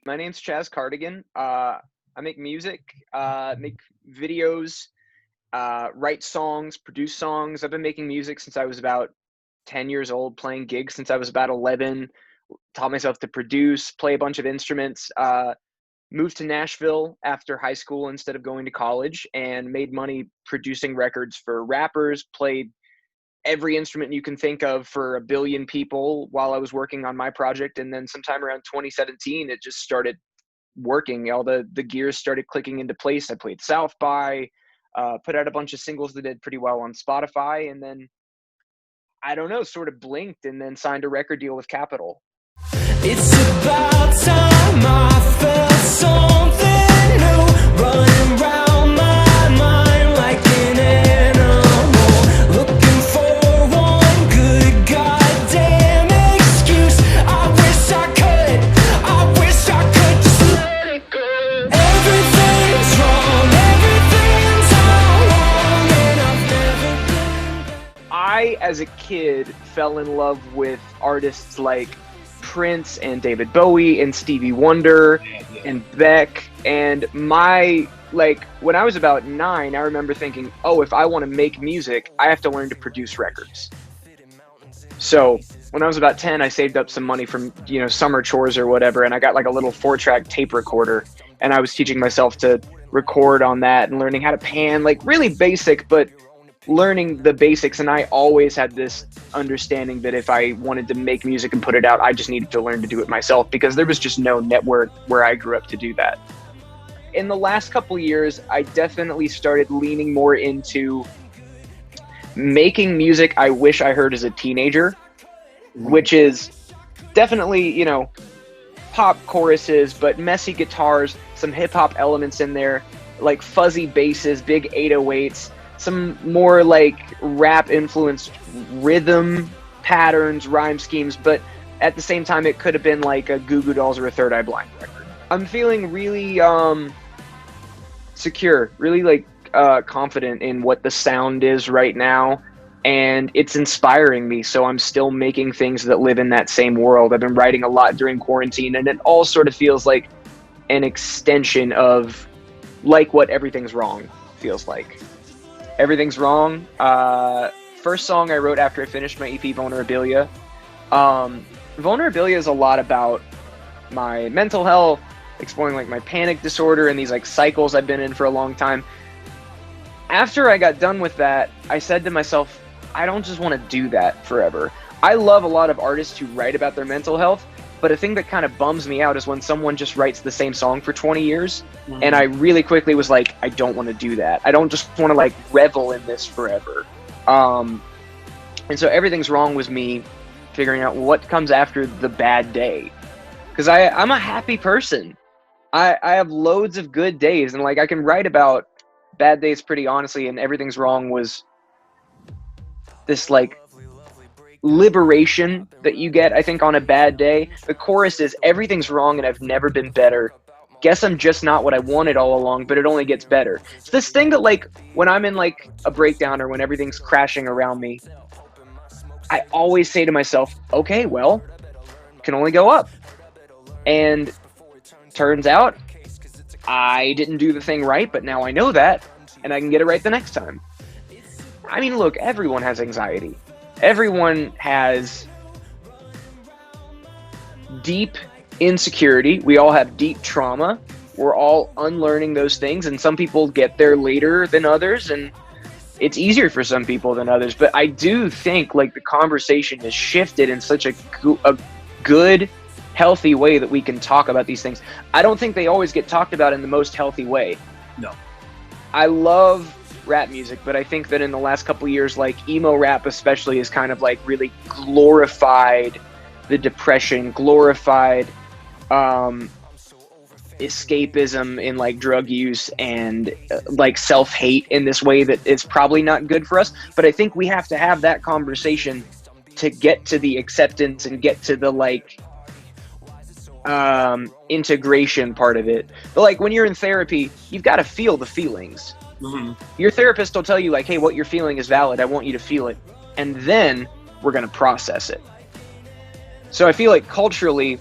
My name's Chaz Cardigan. I make music, make videos, write songs, produce songs. I've been making music since I was about 10 years old, playing gigs since I was about 11, taught myself to produce, play a bunch of instruments, moved to Nashville after high school instead of going to college, and made money producing records for rappers, played every instrument you can think of for a billion people while I was working on my project. And then sometime around 2017, it just started working. All the gears started clicking into place. I played South by, put out a bunch of singles that did pretty well on Spotify. And then, I don't know, sort of blinked and then signed a record deal with Capitol. It's about time I felt something new running round my mind like an animal, looking for one good goddamn excuse. I wish I could just let it go. Everything's wrong, everything's all wrong, and I've never been. I, as a kid, fell in love with artists like Prince and David Bowie and Stevie Wonder and Beck. And when I was about 9, I remember thinking, oh, if I want to make music, I have to learn to produce records. So when I was about 10, I saved up some money from, summer chores or whatever, and I got like a little 4-track tape recorder, and I was teaching myself to record on that and learning how to pan, like really basic, but learning the basics. And I always had this understanding that if I wanted to make music and put it out, I just needed to learn to do it myself, because there was just no network where I grew up to do that. In the last couple of years, I definitely started leaning more into making music I wish I heard as a teenager, which is definitely, pop choruses, but messy guitars, some hip hop elements in there, like fuzzy basses, big 808s, some more like rap influenced rhythm patterns, rhyme schemes, but at the same time it could have been like a Goo Goo Dolls or a Third Eye Blind record. I'm feeling really secure, really confident in what the sound is right now, and it's inspiring me, so I'm still making things that live in that same world. I've been writing a lot during quarantine, and it all sort of feels like an extension of like what Everything's Wrong feels like. Everything's Wrong, first song I wrote after I finished my EP Vulnerabilia. Vulnerabilia is a lot about my mental health, exploring like my panic disorder and these like cycles I've been in for a long time. After I got done with that, I said to myself, I don't just want to do that forever. I love a lot of artists who write about their mental health, but a thing that kind of bums me out is when someone just writes the same song for 20 years. Mm-hmm. And I really quickly was like, I don't want to do that. I don't just want to like revel in this forever. And so Everything's Wrong was me figuring out what comes after the bad day. Because I'm a happy person. I have loads of good days, and like I can write about bad days pretty honestly, and Everything's Wrong was this like liberation that you get, I think, on a bad day. The chorus is, everything's wrong and I've never been better. Guess I'm just not what I wanted all along, but it only gets better. It's this thing that like when I'm in like a breakdown or when everything's crashing around me, I always say to myself, okay, well, can only go up. And turns out I didn't do the thing right, but now I know that and I can get it right the next time. I mean, look, everyone has anxiety. Everyone has deep insecurity. We all have deep trauma. We're all unlearning those things, and some people get there later than others, and it's easier for some people than others. But I do think like the conversation has shifted in such a good, healthy way that we can talk about these things. I don't think they always get talked about in the most healthy way. No. I love rap music, but I think that in the last couple of years, like emo rap especially, is kind of like really glorified the depression, glorified escapism in like drug use and like self-hate in this way that is probably not good for us. But I think we have to have that conversation to get to the acceptance and get to the like integration part of it. But like when you're in therapy, you've got to feel the feelings. Mm-hmm. Your therapist will tell you like, hey, what you're feeling is valid. I want you to feel it. And then we're going to process it. So I feel like culturally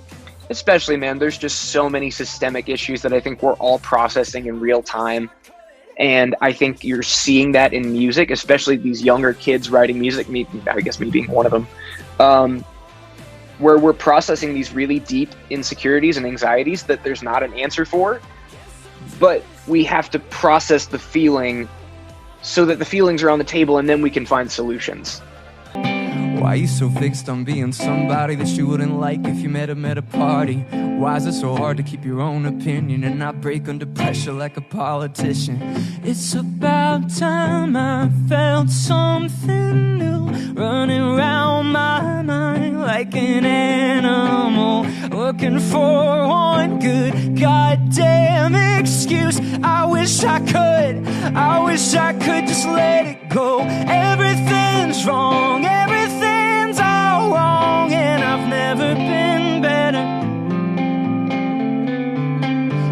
especially, man, there's just so many systemic issues that I think we're all processing in real time. And I think you're seeing that in music, especially these younger kids writing music, I guess me being one of them, where we're processing these really deep insecurities and anxieties that there's not an answer for, but we have to process the feeling so that the feelings are on the table and then we can find solutions. Why you so fixed on being somebody that you wouldn't like if you met him at a party? Why is it so hard to keep your own opinion and not break under pressure like a politician? It's about time I felt something new running around my mind like an animal, looking for one good goddamn excuse. I wish I could just let it go. Everything's wrong, everything's all wrong, and I've never been better.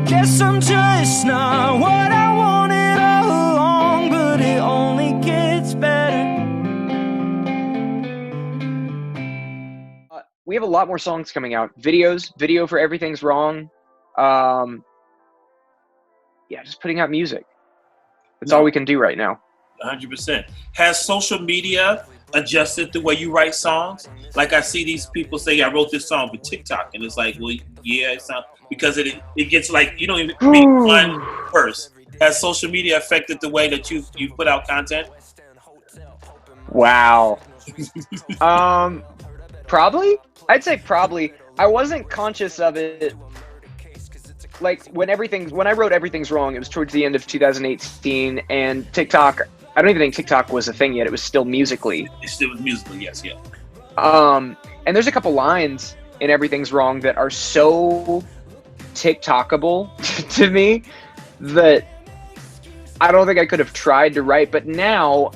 Guess I'm just not what I wanted all along, but it only gets better. We have a lot more songs coming out. Video for Everything's Wrong. Yeah, just putting out music. That's all we can do right now. 100%. Has social media adjusted the way you write songs? Like I see these people say, I wrote this song for TikTok, and it's like, well, yeah, it's not, because it gets like, you don't even read one verse. Has social media affected the way that you put out content? Wow. Probably. I'd say probably. I wasn't conscious of it. Like when I wrote Everything's Wrong, it was towards the end of 2018, and TikTok, I don't even think TikTok was a thing yet. It was still Musical.ly. It still was Musical.ly, yes, yeah. And there's a couple lines in Everything's Wrong that are so TikTokable to me that I don't think I could have tried to write. But now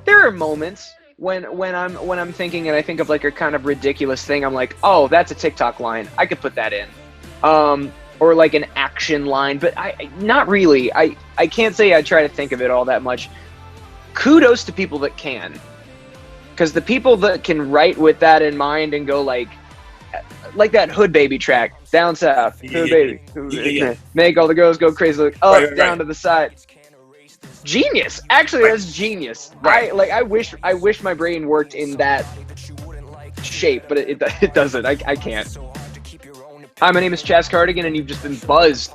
there are moments when I'm thinking and I think of like a kind of ridiculous thing. I'm like, oh, that's a TikTok line. I could put that in. Or like an action line, but not really. I can't say I try to think of it all that much. Kudos to people that can. Because the people that can write with that in mind and go like that Hood Baby track, down south, Hood Baby, Yeah. make all the girls go crazy, look up, down to the side. Genius. Actually, that's genius. Right. I wish my brain worked in that shape, but it doesn't. I can't. Hi, my name is Chaz Cardigan, and you've just been buzzed